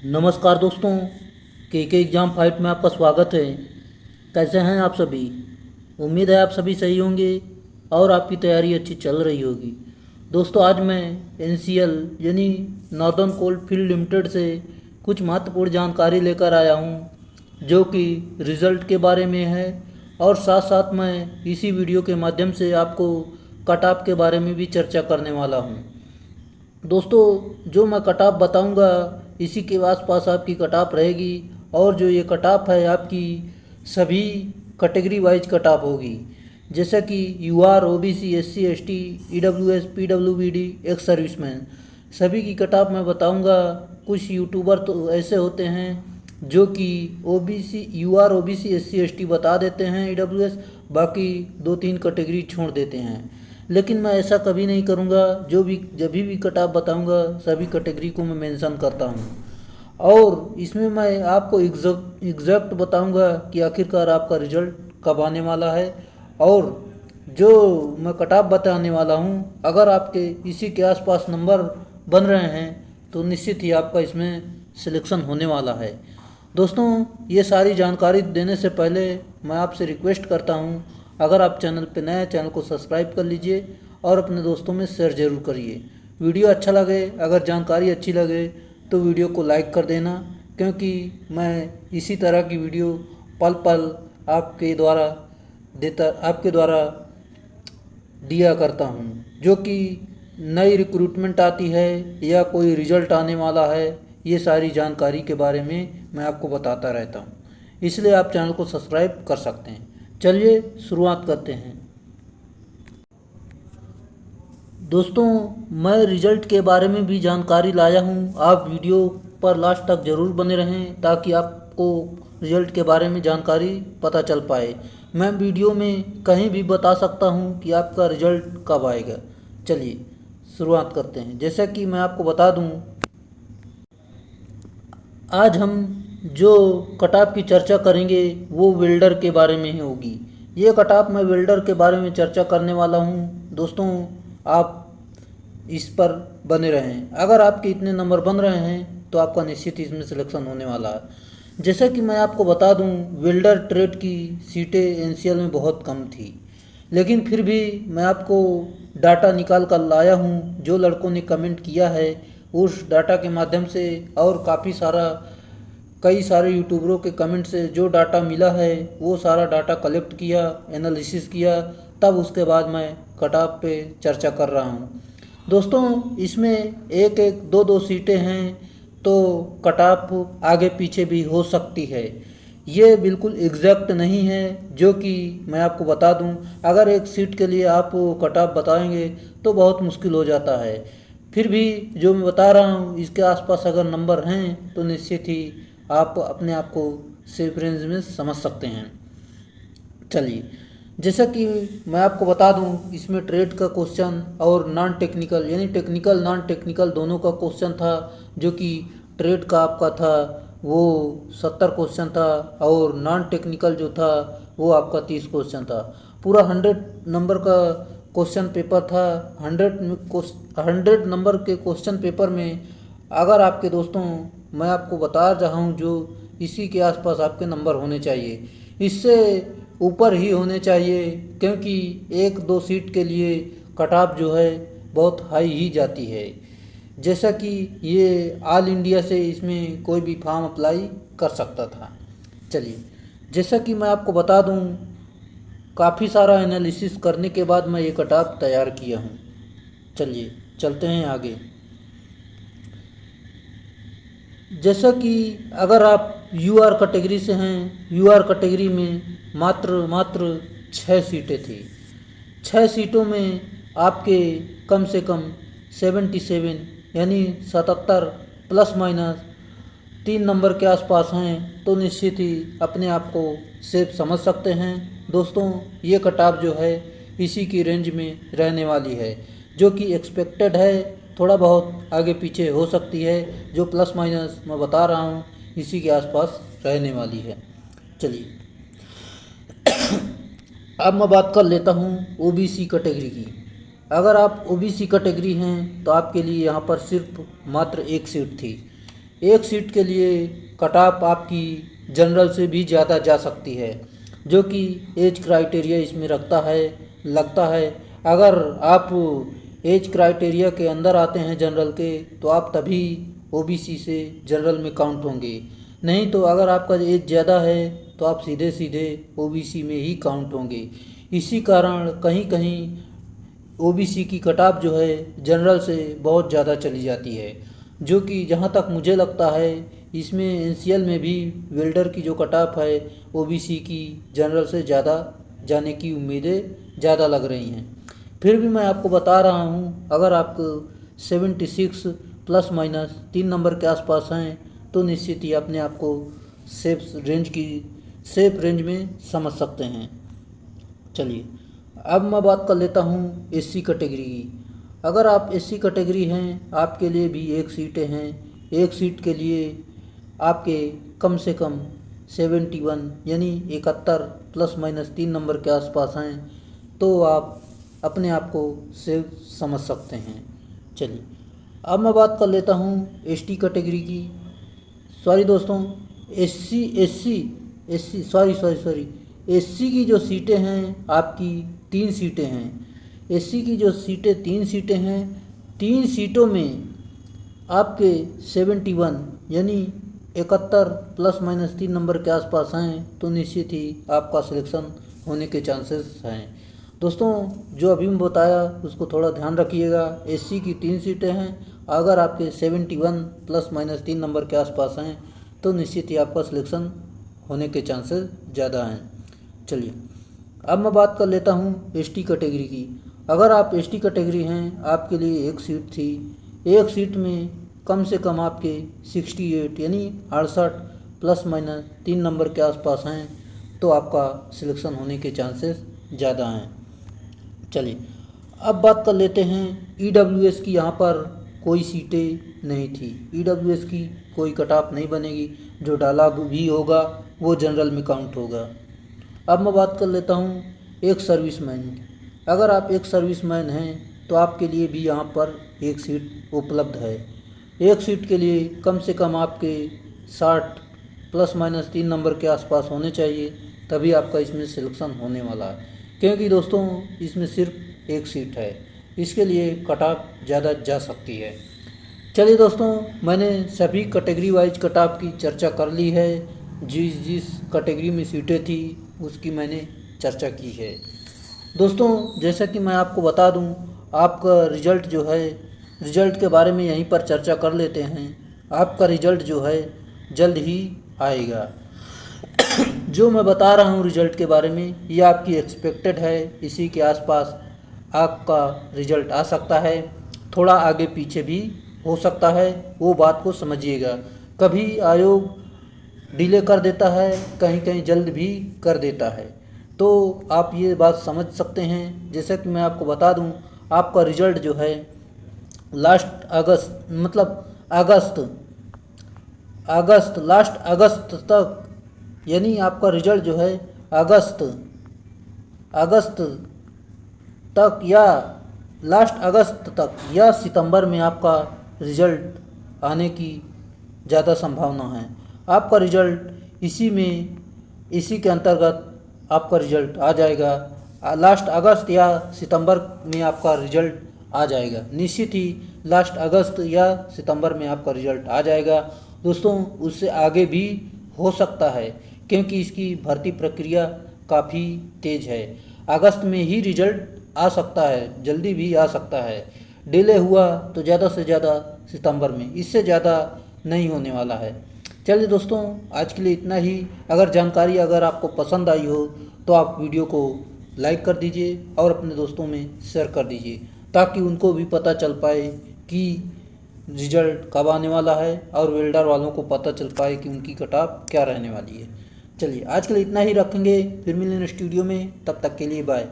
नमस्कार दोस्तों, के एग्ज़ाम फाइट में आपका स्वागत है। कैसे हैं आप सभी? उम्मीद है आप सभी सही होंगे और आपकी तैयारी अच्छी चल रही होगी। दोस्तों, आज मैं एनसीएल यानी नॉर्दर्न कोल फील्ड लिमिटेड से कुछ महत्वपूर्ण जानकारी लेकर आया हूं, जो कि रिज़ल्ट के बारे में है और साथ साथ मैं इसी वीडियो के माध्यम से आपको कट ऑफ के बारे में भी चर्चा करने वाला हूं। दोस्तों, जो मैं कट ऑफ बताऊंगा इसी के आसपास आपकी कट ऑफ रहेगी और जो ये कट ऑफ है आपकी सभी कैटेगरी वाइज कट ऑफ होगी, जैसे कि UR, OBC, SC, ST, EWS, पीडब्ल्यूबीडी, एक्स सर्विसमैन, सभी की कट ऑफ मैं बताऊंगा। कुछ यूट्यूबर तो ऐसे होते हैं जो कि OBC, UR, OBC, SC, ST बता देते हैं, ईडब्ल्यूएस, बाकी दो तीन कैटेगरी छोड़ देते हैं। लेकिन मैं ऐसा कभी नहीं करूँगा। जब भी कट ऑफ बताऊँगा सभी कैटेगरी को मैं मेंशन करता हूँ और इसमें मैं आपको एग्जैक्ट बताऊँगा कि आखिरकार आपका रिजल्ट कब आने वाला है। और जो मैं कट ऑफ बताने वाला हूँ, अगर आपके इसी के आसपास नंबर बन रहे हैं तो निश्चित ही आपका इसमें सिलेक्शन होने वाला है। दोस्तों, ये सारी जानकारी देने से पहले मैं आपसे रिक्वेस्ट करता हूँ, अगर आप चैनल पर नए हैं चैनल को सब्सक्राइब कर लीजिए और अपने दोस्तों में शेयर ज़रूर करिए। वीडियो अच्छा लगे, अगर जानकारी अच्छी लगे तो वीडियो को लाइक कर देना, क्योंकि मैं इसी तरह की वीडियो पल पल आपके द्वारा दिया करता हूँ। जो कि नई रिक्रूटमेंट आती है या कोई रिजल्ट आने वाला है, ये सारी जानकारी के बारे में मैं आपको बताता रहता हूँ, इसलिए आप चैनल को सब्सक्राइब कर सकते हैं। चलिए शुरुआत करते हैं। दोस्तों, मैं रिजल्ट के बारे में भी जानकारी लाया हूँ। आप वीडियो पर लास्ट तक ज़रूर बने रहें ताकि आपको रिजल्ट के बारे में जानकारी पता चल पाए। मैं वीडियो में कहीं भी बता सकता हूँ कि आपका रिजल्ट कब आएगा। चलिए शुरुआत करते हैं। जैसा कि मैं आपको बता दूँ, आज हम जो कट ऑफ की चर्चा करेंगे वो वेल्डर के बारे में ही होगी। ये कट ऑफ मैं वेल्डर के बारे में चर्चा करने वाला हूँ। दोस्तों, आप इस पर बने रहें। अगर आपके इतने नंबर बन रहे हैं तो आपका निश्चित इसमें सिलेक्शन होने वाला है। जैसा कि मैं आपको बता दूं, वेल्डर ट्रेड की सीटें एनसीएल में बहुत कम थी, लेकिन फिर भी मैं आपको डाटा निकाल कर लाया हूं। जो लड़कों ने कमेंट किया है उस डाटा के माध्यम से और कई सारे यूट्यूबरों के कमेंट से जो डाटा मिला है वो सारा डाटा कलेक्ट किया, एनालिसिस किया, तब उसके बाद मैं कट ऑफ पे चर्चा कर रहा हूँ। दोस्तों, इसमें एक एक दो दो सीटें हैं तो कट ऑफ आगे पीछे भी हो सकती है। ये बिल्कुल एग्जैक्ट नहीं है। जो कि मैं आपको बता दूं, अगर एक सीट के लिए आप कट ऑफ बताएंगे तो बहुत मुश्किल हो जाता है। फिर भी जो मैं बता रहा हूँ इसके आसपास अगर नंबर हैं तो निश्चित ही आप अपने आप को सेफ रेंज में समझ सकते हैं। चलिए, जैसा कि मैं आपको बता दूं, इसमें ट्रेड का क्वेश्चन और नॉन टेक्निकल यानी टेक्निकल नॉन टेक्निकल दोनों का क्वेश्चन था। जो कि ट्रेड का आपका था वो 70 क्वेश्चन था और नॉन टेक्निकल जो था वो आपका 30 क्वेश्चन था। पूरा 100 नंबर का क्वेश्चन पेपर था। 100 नंबर के क्वेश्चन पेपर में अगर आपके दोस्तों, मैं आपको बता रहा हूँ जो इसी के आसपास आपके नंबर होने चाहिए, इससे ऊपर ही होने चाहिए, क्योंकि एक दो सीट के लिए कट ऑफ जो है बहुत हाई ही जाती है। जैसा कि ये ऑल इंडिया से इसमें कोई भी फॉर्म अप्लाई कर सकता था। चलिए, जैसा कि मैं आपको बता दूं, काफ़ी सारा एनालिसिस करने के बाद मैं ये कट ऑफ तैयार किया हूँ। चलिए चलते हैं आगे। जैसा कि अगर आप यूआर कैटेगरी से हैं, यूआर कैटेगरी में मात्र 6 सीटें थी। 6 सीटों में आपके कम से कम 77 यानी 77 प्लस माइनस 3 नंबर के आसपास हैं तो निश्चित ही अपने आप को सेफ समझ सकते हैं। दोस्तों, ये कट ऑफ जो है इसी की रेंज में रहने वाली है, जो कि एक्सपेक्टेड है। थोड़ा बहुत आगे पीछे हो सकती है, जो प्लस माइनस मैं बता रहा हूँ इसी के आसपास रहने वाली है। चलिए, अब मैं बात कर लेता हूँ ओबीसी कैटेगरी की। अगर आप ओबीसी कैटेगरी हैं तो आपके लिए यहाँ पर सिर्फ मात्र एक सीट थी। एक सीट के लिए कट ऑफ आपकी जनरल से भी ज़्यादा जा सकती है, जो कि एज क्राइटेरिया इसमें लगता है। अगर आप एज क्राइटेरिया के अंदर आते हैं जनरल के, तो आप तभी ओबीसी से जनरल में काउंट होंगे। नहीं तो अगर आपका एज ज़्यादा है तो आप सीधे सीधे ओबीसी में ही काउंट होंगे। इसी कारण कहीं कहीं ओबीसी की कट ऑफ जो है जनरल से बहुत ज़्यादा चली जाती है, जो कि जहाँ तक मुझे लगता है इसमें एनसीएल में भी वेल्डर की जो कट ऑफ है ओबीसी की जनरल से ज़्यादा जाने की उम्मीदें ज़्यादा लग रही हैं। फिर भी मैं आपको बता रहा हूँ, अगर आप 76 प्लस माइनस 3 नंबर के आसपास हैं तो निश्चित ही अपने आप को सेफ रेंज में समझ सकते हैं। चलिए अब मैं बात कर लेता हूँ एससी कैटेगरी की। अगर आप एससी कैटेगरी हैं, आपके लिए भी एक सीटें हैं। एक सीट के लिए आपके कम से कम 71 यानी 71 प्लस माइनस 3 नंबर के आसपास हैं, तो आप अपने आप को सेफ समझ सकते हैं। चलिए अब मैं बात कर लेता हूँ एसटी कैटेगरी की। सॉरी दोस्तों, एससी की जो सीटें हैं आपकी 3 सीटें हैं। एससी की जो सीटें 3 सीटें हैं, 3 सीटों में आपके 71 यानी 71 प्लस माइनस 3 नंबर के आसपास हैं, तो निश्चित ही आपका सिलेक्शन होने के चांसेस हैं। दोस्तों जो अभी मैं बताया उसको थोड़ा ध्यान रखिएगा। एससी की 3 सीटें हैं, अगर आपके 71 प्लस माइनस 3 नंबर के आसपास हैं तो निश्चित ही आपका सिलेक्शन होने के चांसेस ज़्यादा हैं। चलिए अब मैं बात कर लेता हूँ एसटी कैटेगरी की। अगर आप एसटी कैटेगरी हैं, आपके लिए एक सीट थी। एक सीट में कम से कम आपके 68 यानी 68 प्लस माइनस 3 नंबर के आसपास हैं, तो आपका सिलेक्शन होने के चांसेस ज़्यादा हैं। चलिए अब बात कर लेते हैं ईडब्ल्यूएस की। यहाँ पर कोई सीटें नहीं थी, ईडब्ल्यूएस की कोई कट ऑफ नहीं बनेगी, जो डाला भी होगा वो जनरल में काउंट होगा। अब मैं बात कर लेता हूँ एक सर्विसमैन की। अगर आप एक सर्विसमैन हैं तो आपके लिए भी यहाँ पर एक सीट उपलब्ध है। एक सीट के लिए कम से कम आपके 60 प्लस माइनस 3 नंबर के आसपास होने चाहिए, तभी आपका इसमें सिलेक्शन होने वाला है। क्योंकि दोस्तों इसमें सिर्फ एक सीट है, इसके लिए कट ऑफ ज़्यादा जा सकती है। चलिए दोस्तों, मैंने सभी कैटेगरी वाइज कट ऑफ की चर्चा कर ली है। जिस कैटेगरी में सीटें थी उसकी मैंने चर्चा की है। दोस्तों जैसा कि मैं आपको बता दूं, आपका रिज़ल्ट जो है, रिज़ल्ट के बारे में यहीं पर चर्चा कर लेते हैं। आपका रिज़ल्ट जो है जल्द ही आएगा। जो मैं बता रहा हूं रिज़ल्ट के बारे में, ये आपकी एक्सपेक्टेड है, इसी के आसपास आपका रिज़ल्ट आ सकता है। थोड़ा आगे पीछे भी हो सकता है, वो बात को समझिएगा। कभी आयोग डिले कर देता है, कहीं कहीं जल्द भी कर देता है, तो आप ये बात समझ सकते हैं। जैसे कि मैं आपको बता दूं, आपका रिज़ल्ट जो है लास्ट अगस्त तक, यानी आपका रिज़ल्ट जो है अगस्त तक या लास्ट अगस्त तक या सितंबर में आपका रिज़ल्ट आने की ज़्यादा संभावना है। आपका रिज़ल्ट इसी के अंतर्गत आपका रिज़ल्ट आ जाएगा। लास्ट अगस्त या सितंबर में आपका रिज़ल्ट आ जाएगा। निश्चित ही लास्ट अगस्त या सितंबर में आपका रिज़ल्ट आ जाएगा। दोस्तों उससे आगे भी हो सकता है, क्योंकि इसकी भर्ती प्रक्रिया काफ़ी तेज़ है। अगस्त में ही रिज़ल्ट आ सकता है, जल्दी भी आ सकता है। डिले हुआ तो ज़्यादा से ज़्यादा सितंबर में, इससे ज़्यादा नहीं होने वाला है। चलिए दोस्तों, आज के लिए इतना ही। अगर जानकारी आपको पसंद आई हो तो आप वीडियो को लाइक कर दीजिए और अपने दोस्तों में शेयर कर दीजिए, ताकि उनको भी पता चल पाए कि रिज़ल्ट कब आने वाला है, और वेल्डर वालों को पता चल पाए कि उनकी कट ऑफ क्या रहने वाली है। चलिए आज के लिए इतना ही रखेंगे, फिर मिलेंगे स्टूडियो में। तब तक के लिए बाय।